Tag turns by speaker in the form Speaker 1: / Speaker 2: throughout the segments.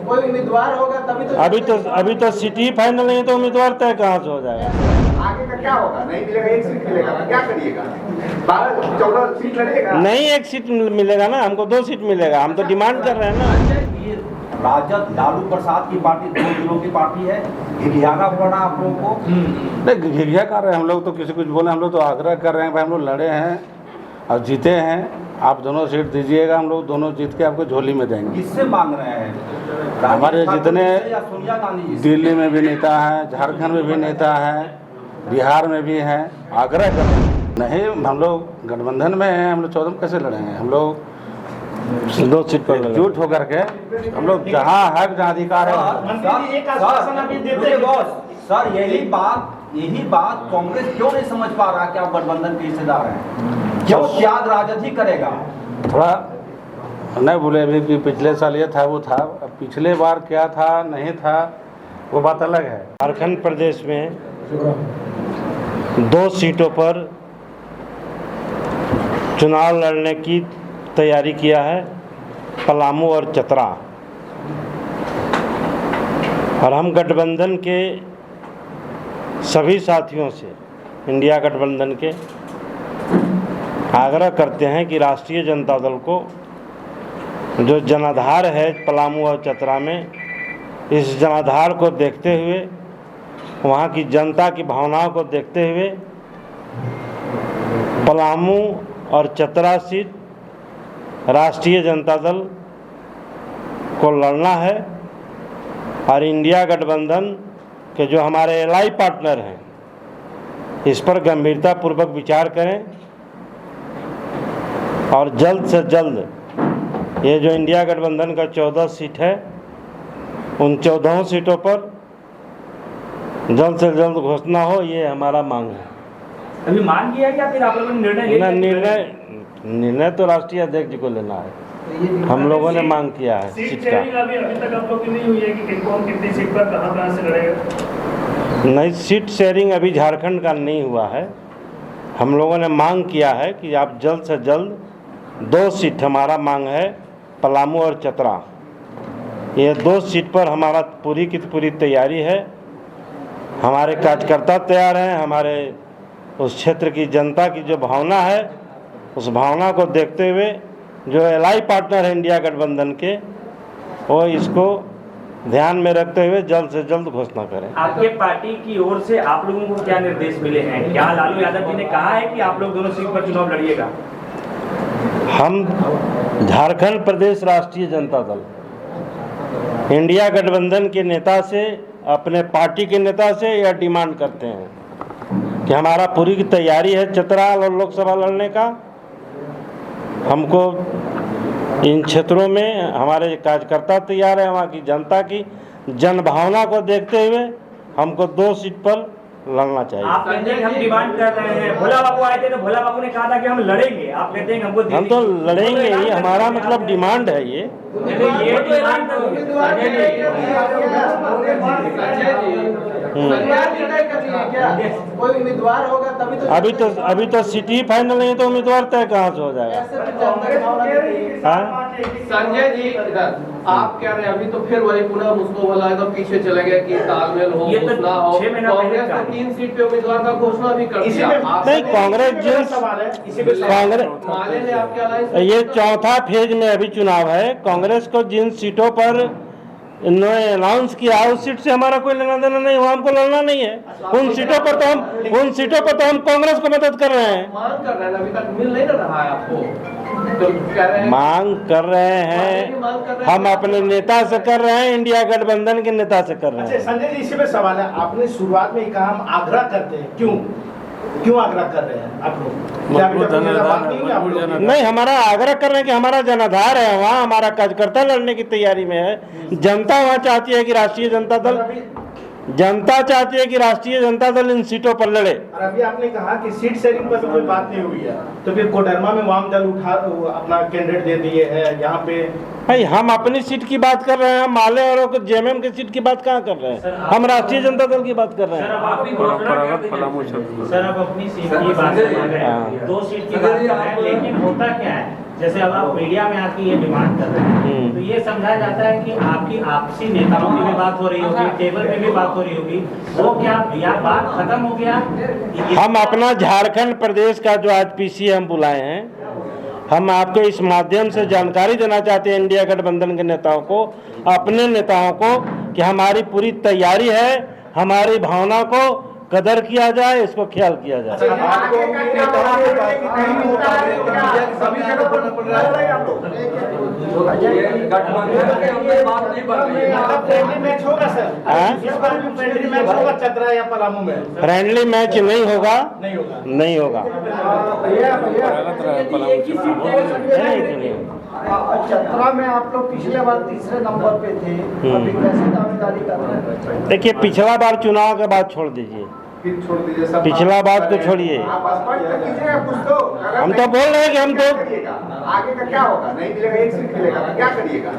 Speaker 1: कोई उम्मीदवार होगा तभी तो
Speaker 2: अभी तो सिटी फाइनल नहीं तो उम्मीदवार तय कहाँ से हो जाएगा।
Speaker 1: आगे का क्या होगा? नहीं मिलेगा, एक सीट मिलेगा तो क्या करिएगा? 12-14 सीट लड़ेगा।
Speaker 2: नहीं, एक सीट मिलेगा ना, हमको 2 सीट मिलेगा, हम तो डिमांड कर रहे हैं ना।
Speaker 3: राजद लालू प्रसाद की पार्टी 2 जिलों की पार्टी है, घिघियाना पड़ा आप लोगों को।
Speaker 4: नहीं, घिघिया कर रहे हैं हम लोग, तो किसी कुछ बोले, हम लोग तो आग्रह कर रहे हैं भाई, हम लोग लड़े हैं और जीते हैं, आप दोनों सीट दीजिएगा, हम लोग दोनों जीत के आपको झोली में देंगे।
Speaker 3: किससे मांग रहे हैं?
Speaker 4: हमारे जितने
Speaker 3: सोनिया गांधी जी,
Speaker 4: दिल्ली में भी नेता हैं, झारखंड में भी नेता हैं, बिहार में भी हैं, आग्रह कर रहे हैं। नहीं, हम लोग गठबंधन में हैं, हम लोग 14 में कैसे लड़ेंगे? हम लोग
Speaker 2: 2 सीट पर
Speaker 4: एकजुट होकर के हम लोग जहाँ हक जहाँ अधिकार है।
Speaker 3: सर यही बात कांग्रेस क्यों नहीं समझ पा रहा कि आप गठबंधन के हिस्सेदार हैं? क्यों त्याग राजद ही करेगा?
Speaker 4: थोड़ा नहीं बोले अभी कि पिछले साल ये था वो था, अब पिछले बार क्या था नहीं था वो बात अलग है।
Speaker 2: झारखंड प्रदेश में 2 सीटों पर चुनाव लड़ने की तैयारी किया है, पलामू और चतरा। और हम गठबंधन के सभी साथियों से, इंडिया गठबंधन के, आग्रह करते हैं कि राष्ट्रीय जनता दल को जो जनाधार है पलामू और चतरा में, इस जनाधार को देखते हुए, वहाँ की जनता की भावनाओं को देखते हुए पलामू और चतरा सीट राष्ट्रीय जनता दल को लड़ना है। और इंडिया गठबंधन के जो हमारे एलआई पार्टनर हैं, इस पर गंभीरता पूर्वक विचार करें और जल्द से जल्द ये जो इंडिया गठबंधन का 14 सीट है, उन 14 सीटों पर जल्द से जल्द घोषणा हो, ये हमारा मांग है।
Speaker 5: अभी मांग किया क्या फिर आप लोगों ने
Speaker 2: निर्णय तो राष्ट्रीय अध्यक्ष जी को लेना है। हम लोगों ने मांग किया है सीट का।
Speaker 5: अभी तक आप लोग की नहीं हुई है कि कौन कितनी सीट पर कहां से लड़ेगा?
Speaker 2: नहीं, सीट शेयरिंग अभी झारखंड का नहीं हुआ है। हम लोगों ने मांग किया है कि आप जल्द से जल्द 2 सीट, हमारा मांग है पलामू और चतरा, ये 2 सीट पर हमारा पूरी की पूरी तैयारी है। हमारे कार्यकर्ता तैयार हैं, हमारे उस क्षेत्र की जनता की जो भावना है, उस भावना को देखते हुए जो एलआई पार्टनर है इंडिया गठबंधन के, वो इसको ध्यान में रखते हुए जल्द से जल्द घोषणा करें।
Speaker 5: आपके पार्टी की ओर से आप लोगों को क्या निर्देश मिले हैं? क्या लालू यादव जी ने कहा है कि आप लोग दोनों सीट पर चुनाव लड़िएगा?
Speaker 2: हम झारखंड प्रदेश राष्ट्रीय जनता दल इंडिया गठबंधन के नेता से, अपने पार्टी के नेता से यह डिमांड करते हैं कि हमारा पूरी की तैयारी है चतरा और लोकसभा लड़ने का। हमको इन क्षेत्रों में हमारे कार्यकर्ता तैयार है, वहाँ की जनता की जनभावना को देखते हुए हमको 2 सीट पर लड़ना चाहिए।
Speaker 5: आप कहते हैं हम डिमांड कर रहे हैं, भोला बाबू आए थे तो भोला बाबू ने कहा था कि हम लड़ेंगे, आप कहते हैं हमको
Speaker 2: हम तो लड़ेंगे ही, हमारा मतलब डिमांड है ये।
Speaker 1: कोई उम्मीदवार होगा तभी तो
Speaker 2: अभी तो सिटी फाइनल नहीं तो उम्मीदवार तय कहाँ से हो जाएगा।
Speaker 6: संजय जी, इधर आप कह रहे हैं अभी तो फिर वही पुनः मुझको बोला तो पीछे चले गए कि तालमेल हो, घोषणा हो। कांग्रेस ने 3 सीट पे उम्मीदवार का घोषणा भी कर दिया।
Speaker 2: नहीं,
Speaker 6: माले ने आपके अलायंस,
Speaker 2: ये 4था फेज में अभी चुनाव है। कांग्रेस को जिन सीटों पर इन्होंने अनाउंस किया उस सीट से हमारा कोई लेना देना नहीं हुआ, हमको लड़ना नहीं है। उन सीटों पर तो हम कांग्रेस को मदद कर रहे हैं।
Speaker 6: मांग कर रहे हैं, अभी तक मिल नहीं रहा है आपको तो कह रहे हैं
Speaker 2: मांग कर रहे हैं, हम अपने नेता से कर रहे हैं, इंडिया गठबंधन के नेता से कर रहे हैं।
Speaker 7: अच्छा संजय जी, इसी पे सवाल है, आपने शुरुआत में ही कहा हम आग्रह करते हैं, क्यों आग्रह कर रहे हैं आप लोग?
Speaker 2: नहीं, हमारा आग्रह कर रहे हैं कि हमारा जनाधार है, वहाँ हमारा कार्यकर्ता लड़ने की तैयारी में है। जनता वहाँ चाहती है कि राष्ट्रीय जनता दल इन सीटों पर लड़े।
Speaker 7: और अभी आपने कहा कि सीट शेयरिंग पर कोई बात नहीं हुई है, तो फिर कोडरमा में वाम दल अपना कैंडिडेट दे दिए है, यहाँ पे
Speaker 2: भाई हम अपनी सीट की बात कर रहे हैं, हम माले और जेएमएम की सीट की बात कहाँ कर रहे हैं? हम राष्ट्रीय जनता दल की बात कर रहे हैं।
Speaker 5: सर अब अपनी सीट की बात कर रहे हैं, 2 सीट की बात कर रहे हैं, लेकिन होता क्या है, जैसे अब आप मीडिया में आके ये डिमांड कर रहे हैं,
Speaker 7: तो ये समझा जाता है कि आपकी आपसी नेताओं की भी बात हो रही होगी, टेबल पे भी बात हो रही होगी, वो क्या या बात खत्म हो गया?
Speaker 2: हम अपना झारखंड प्रदेश का जो आज पीसी हम बुलाए हैं, हम आपको इस माध्यम से जानकारी देना चाहते हैं इंडिया गठबंधन के नेताओं को, अपने नेताओं को, कि हमारी पूरी तैयारी है, हमारी भावना को कदर किया जाए, इसको ख्याल किया जाए।
Speaker 7: मैच होगा सर, इस बार भी फ्रेंडली मैच होगा चतरा या पलामू में?
Speaker 2: फ्रेंडली मैच नहीं होगा, नहीं होगा।
Speaker 8: चतरा में आप लोग पिछले बार तीसरे नंबर पे थे, अभी कैसे दावेदारी कर रहे हैं?
Speaker 2: देखिए, पिछला बार चुनाव के बाद छोड़ दीजिए,
Speaker 1: छोड़ दीजिए सब,
Speaker 2: पिछला बात को छोड़िए।
Speaker 1: आप स्पष्ट कीजिए कुछ तो।
Speaker 2: हम तो बोल रहे हैं कि हम तो
Speaker 1: आगे का क्या होगा? नहीं मिलेगा, एक सीट मिलेगा तो क्या करिएगा?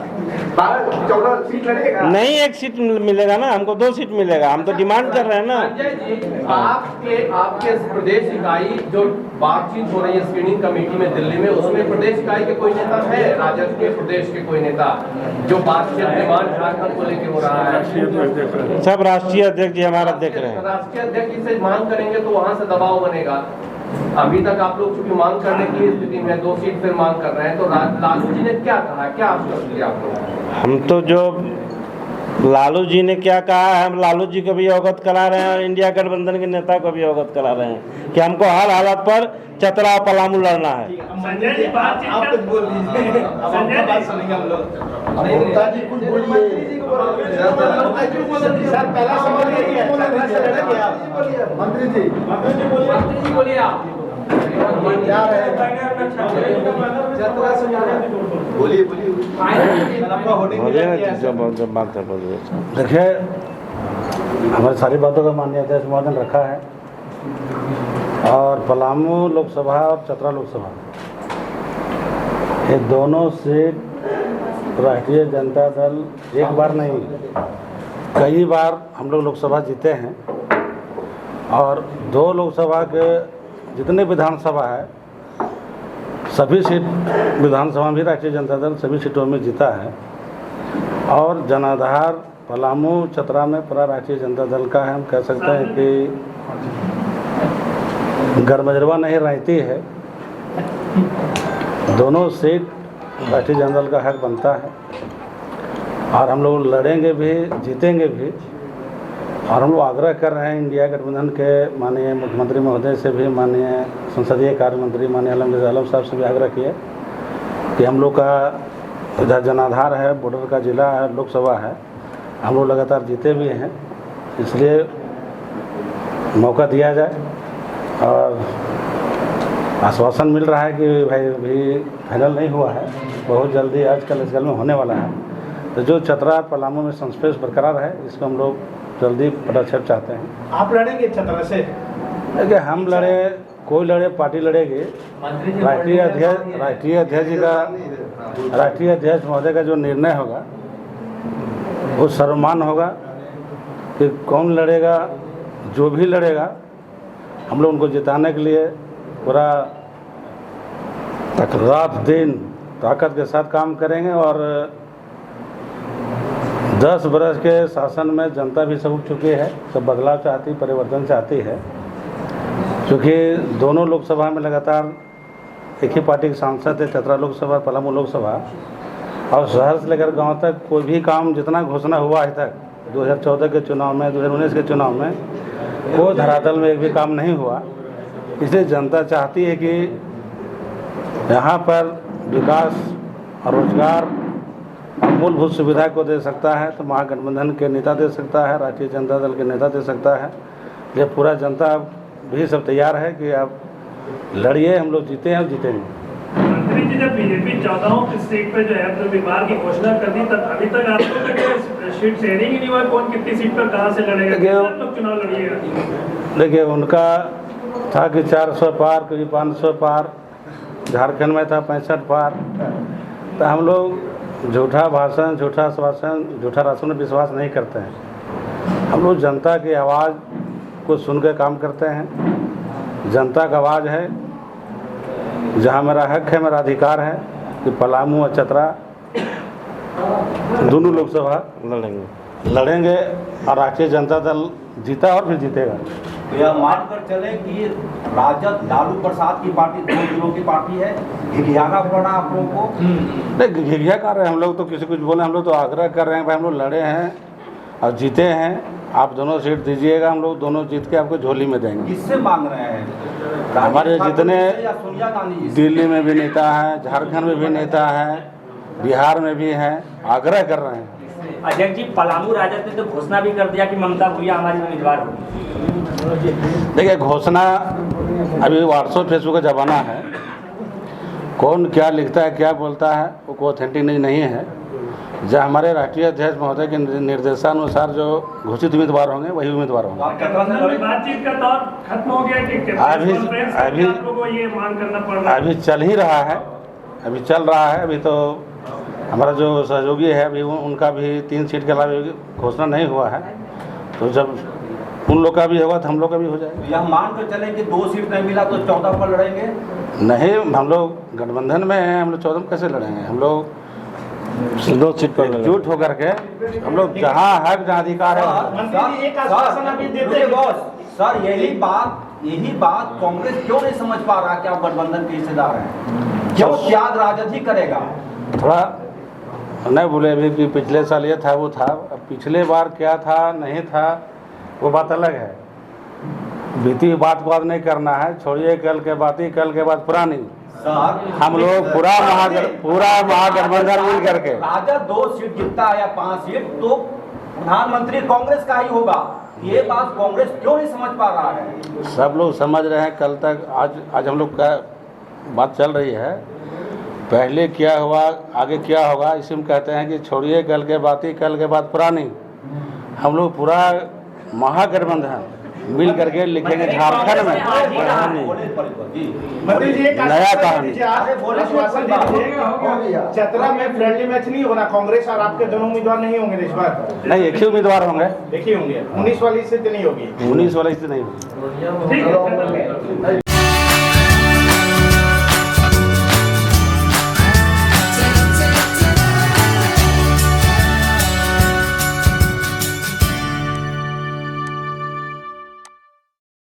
Speaker 1: 12-14 सीट लड़ेगा?
Speaker 2: नहीं, एक सीट मिलेगा ना, हमको 2 सीट मिलेगा, हम तो डिमांड कर रहे हैं ना।
Speaker 6: संजय जी, आपके प्रदेश इकाई जो बातचीत हो रही है स्क्रीनिंग कमेटी में दिल्ली में, उसमें प्रदेश इकाई के कोई नेता है, राजद के प्रदेश के कोई नेता जो बातचीत डिमांड झारखंड को लेकर हो रहा है?
Speaker 2: सब राष्ट्रीय अध्यक्ष जी हमारा देख रहे हैं।
Speaker 6: राष्ट्रीय अध्यक्ष से मांग करेंगे तो वहां से दबाव बनेगा। अभी तक आप लोग चूंकि मांग करने की स्थिति में 2 सीट फिर मांग कर रहे हैं, तो लालू जी ने क्या कहा, क्या आश्वासन दिया आप लोग?
Speaker 2: हम तो जो लालू जी ने क्या कहा है, हम लालू जी को भी अवगत करा रहे हैं और इंडिया गठबंधन के नेता को भी अवगत करा रहे हैं कि हमको हर हालत पर चतरा और पलामू लड़ना है।
Speaker 7: संजय जी आप कुछ बोल दीजिए, अब आपका बात सुनेंगे हम लोग।
Speaker 8: गुप्ता जी कुछ बोलिए।
Speaker 7: सर पहला सवाल यही है, चतरा से लड़ेंगे आप?
Speaker 8: मंत्री जी
Speaker 6: बोलिए आप।
Speaker 8: क्या रहे? चतरा से
Speaker 1: बोलिए
Speaker 2: जब बात है बोलिए।
Speaker 4: देखिए, हमारी सारी बातों का माननीय अध्यक्ष महोदय ने रखा है, और पलामू लोकसभा और चतरा लोकसभा, ये दोनों सीट राष्ट्रीय जनता दल एक बार नहीं, कई बार हम लोग लोकसभा जीते हैं, और 2 लोकसभा के जितने विधानसभा है सभी सीट विधानसभा भी राष्ट्रीय जनता दल सभी सीटों में जीता है, और जनाधार पलामू चतरा में पूरा राष्ट्रीय जनता दल का है। हम कह सकते हैं कि गरमजरवा नहीं रहती है, दोनों सीट राष्ट्रीय जनता दल का हक बनता है, और हम लोग लड़ेंगे भी, जीतेंगे भी। और हम लोग आग्रह कर रहे हैं इंडिया गठबंधन के माननीय मुख्यमंत्री महोदय से भी, माननीय संसदीय कार्य मंत्री माननीय आलमगीर आलम साहब से भी आग्रह किए कि हम लोग का इधर जनाधार है, बॉर्डर का जिला है, लोकसभा है, हम लोग लगातार जीते भी हैं, इसलिए मौका दिया जाए। और आश्वासन मिल रहा है कि भाई अभी फाइनल नहीं हुआ है, बहुत जल्दी आजकल इस में होने वाला है। तो जो चतरा पलामू में संस्पेश बरकरार है, इसको हम लोग जल्दी पदक्षेप चाहते हैं।
Speaker 7: आप लड़ेंगे चतरा से?
Speaker 4: देखिए, हम लड़े, कोई लड़े, पार्टी लड़ेगी, राष्ट्रीय अध्यक्ष महोदय का जो निर्णय होगा वो सर्वमान्य होगा कि कौन लड़ेगा। जो भी लड़ेगा हम लोग उनको जिताने के लिए पूरा रात दिन ताकत के साथ काम करेंगे। और 10 बरस के शासन में जनता भी सब उठ चुकी है, सब बदलाव चाहती, परिवर्तन चाहती है, क्योंकि दोनों लोकसभा में लगातार एक ही पार्टी के सांसद है, चतरा लोकसभा, पलामू लोकसभा, और शहर से लेकर गांव तक कोई भी काम जितना घोषणा हुआ है तक 2014 के चुनाव में, 2019 के चुनाव में कोई धरातल में एक भी काम नहीं हुआ। इसलिए जनता चाहती है कि यहाँ पर विकास और रोजगार और मूलभूत सुविधा को दे सकता है तो महागठबंधन के नेता दे सकता है, राष्ट्रीय जनता दल के नेता दे सकता है। ये पूरा जनता भी सब तैयार है कि आप लड़िए, हम लोग जीते हैं और जीतेंगे।
Speaker 9: मंत्री जी, जब बीजेपी 14 सीट पे जो है तो विभाग की घोषणा कर दी, तब अभी तक आप लोग का सीट शेयरिंग ही नहीं हुआ, कौन कितनी सीट पर कहाँ से लड़ेगा, लोग चुनाव लड़िएगा?
Speaker 4: देखिए, उनका था कि 400 पार, कभी 500 पार, झारखंड में था 65 पार। तो हम लोग झूठा भाषण, झूठा आश्वासन, झूठा राशन में विश्वास नहीं करते हैं। हम लोग जनता की आवाज़ को सुन के काम करते हैं। जनता का आवाज़ है, जहाँ मेरा हक है, मेरा अधिकार है कि पलामू और चतरा दोनों लोकसभा लड़ेंगे और राष्ट्रीय जनता दल जीता और फिर जीतेगा।
Speaker 3: तो यह मानकर चले कि राजद लालू प्रसाद की पार्टी 2 जिलों की पार्टी है, घिघियाना पड़ा आप लोगों को?
Speaker 4: नहीं, घिघिया कर रहे हैं हम लोग, तो किसी कुछ बोले, हम लोग तो आग्रह कर रहे हैं भाई, हम लोग लड़े हैं और जीते हैं, आप दोनों सीट दीजिएगा, हम लोग दोनों जीत के आपको झोली में देंगे।
Speaker 3: किससे मांग रहे हैं?
Speaker 4: हमारे जितने
Speaker 3: या सोनिया गांधी जी से?
Speaker 4: दिल्ली में भी नेता हैं, झारखंड में भी नेता हैं, बिहार में भी हैं, आग्रह कर रहे हैं।
Speaker 5: अध्यक्ष जी, पलामू राजद ने तो घोषणा भी कर दिया कि ममता भूरिया हमारी उम्मीदवार होगी।
Speaker 4: देखिए, घोषणा अभी व्हाट्सएप फेसबुक का ज़माना है, कौन क्या लिखता है क्या बोलता है वो कोई ऑथेंटिक नहीं है। जब हमारे राष्ट्रीय अध्यक्ष महोदय के निर्देशानुसार जो घोषित उम्मीदवार होंगे वही उम्मीदवार होंगे।
Speaker 9: बातचीत का दौर खत्म हो गया कि आप लोगों को ये मांग करना पड़ रहा है?
Speaker 4: अभी चल ही रहा है, अभी चल रहा है। अभी तो हमारा जो सहयोगी है अभी उनका भी 3 सीट के अलावा घोषणा नहीं हुआ है, तो जब उन लोग का भी होगा तो हम लोग का भी हो जाएगा।
Speaker 3: यह मान कर चले कि 2 सीट नहीं मिला तो 14 पर लड़ेंगे?
Speaker 4: नहीं, हम लोग गठबंधन में हैं, हम लोग 14 में कैसे लड़ेंगे? हम लोग 2 सीट पर एकजुट होकर के हम लोग जहाँ हक जहाँ अधिकार है।
Speaker 3: सर, यही बात कांग्रेस क्यों नहीं समझ पा रहा कि आप गठबंधन के हिस्सेदार हैं? क्यों त्याग राजद ही करेगा?
Speaker 4: थोड़ा नहीं बोले अभी कि पिछले साल ये था वो था, अब पिछले बार क्या था नहीं था वो बात अलग है। बीती बात को आज नहीं करना है, छोड़िए कल के बात ही, कल के बाद पुरानी। हम लोग पूरा महागठबंधन मिल करके
Speaker 3: राजद 2 सीट जीतता है या 5 सीट तो प्रधानमंत्री कांग्रेस का ही होगा, ये बात कांग्रेस क्यों नहीं समझ पा रहा है?
Speaker 4: सब लोग समझ रहे हैं। कल तक आज हम लोग का बात चल रही है, पहले क्या हुआ आगे क्या होगा इसी में कहते हैं कि छोड़िए कल के बात ही, कल के बाद पुरानी। हम लोग पूरा महागठबंधन मिल करके लिखेंगे झारखंड में नया कहानी।
Speaker 8: चतरा में फ्रेंडली मैच नहीं होना, कांग्रेस और आपके दोनों उम्मीदवार नहीं होंगे इस बार?
Speaker 4: नहीं, एक ही उम्मीदवार होंगे।
Speaker 8: एक ही होंगे, 19 वाली स्थिति नहीं होगी।
Speaker 4: 19 वाली स्थिति नहीं होगी।
Speaker 9: ठीक है।